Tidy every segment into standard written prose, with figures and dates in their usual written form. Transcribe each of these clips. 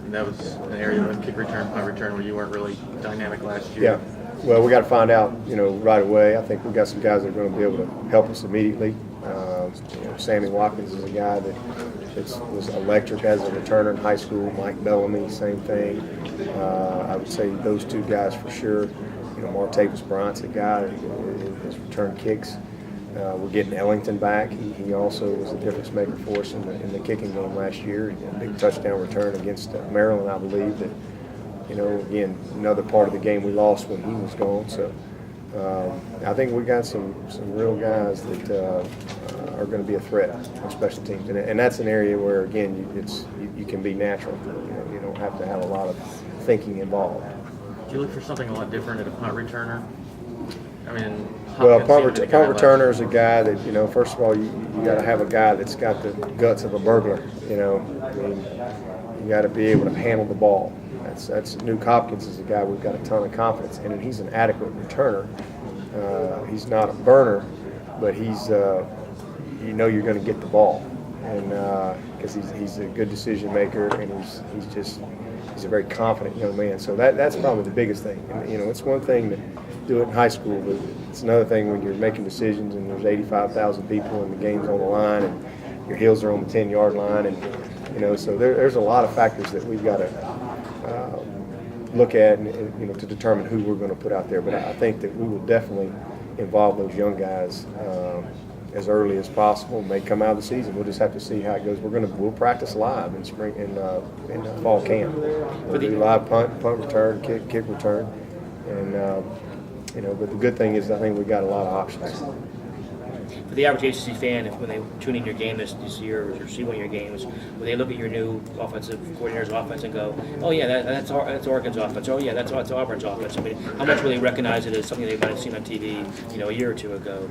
And that was an area of kick return, punt return where you weren't really dynamic last year. Yeah. Well, we got to find out, right away. I think we got some guys that are going to be able to help us immediately. Sammy Watkins is a guy that was electric as a returner in high school. Mike Bellamy, same thing. I would say those two guys for sure. Martavis Bryant's a guy that has returned kicks. We're getting Ellington back. He also was a difference maker for us in the kicking game last year. A big touchdown return against Maryland, I believe. That again, another part of the game we lost when he was gone. So I think we got some real guys that are going to be a threat on special teams, and that's an area where again you can be natural. You don't have to have a lot of thinking involved. Do you look for something a lot different at a punt returner? I mean, well, punt returner is a guy that first of all you got to have a guy that's got the guts of a burglar. I mean, you got to be able to handle the ball. That's Nuke Hopkins is a guy we've got a ton of confidence in, and he's an adequate returner. He's not a burner, but he's you're going to get the ball, and because he's a good decision maker, and he's a very confident young man. So that's probably the biggest thing. And, it's one thing to do it in high school, but it's another thing when you're making decisions and there's 85,000 people and the game's on the line and your heels are on the 10-yard line, and so there's a lot of factors that we've got to look at and to determine who we're going to put out there. But I think that we will definitely involve those young guys as early as possible. May come out of the season. We'll just have to see how it goes. We'll practice live in spring in fall camp. We'll do live punt return, kick return, and But the good thing is I think we got a lot of options. For the average ACC fan, when they tune in your game this year or see one of your games, when they look at your new offensive coordinator's offense and go, "Oh yeah, that's Oregon's offense. Oh yeah, that's Auburn's offense." I mean, how much will they recognize it as something they might have seen on TV, a year or two ago,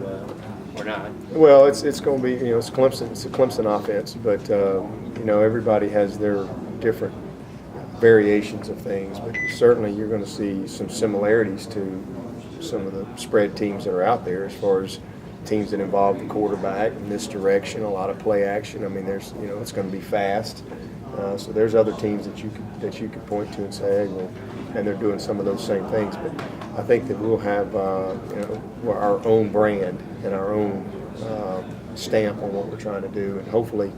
or not? Well, it's going to be it's Clemson. It's a Clemson offense, but everybody has their different variations of things. But certainly you're going to see some similarities to some of the spread teams that are out there as far as teams that involve the quarterback, misdirection, a lot of play action. I mean, there's it's going to be fast. So there's other teams that you could point to and say, hey, well, and they're doing some of those same things. But I think that we'll have our own brand and our own stamp on what we're trying to do, and hopefully,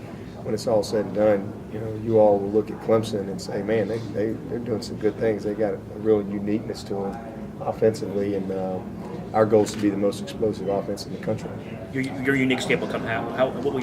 when it's all said and done, you all will look at Clemson and say, man, they're doing some good things. They got a real uniqueness to them offensively, and our goal is to be the most explosive offense in the country. Your unique stamp will come how? What will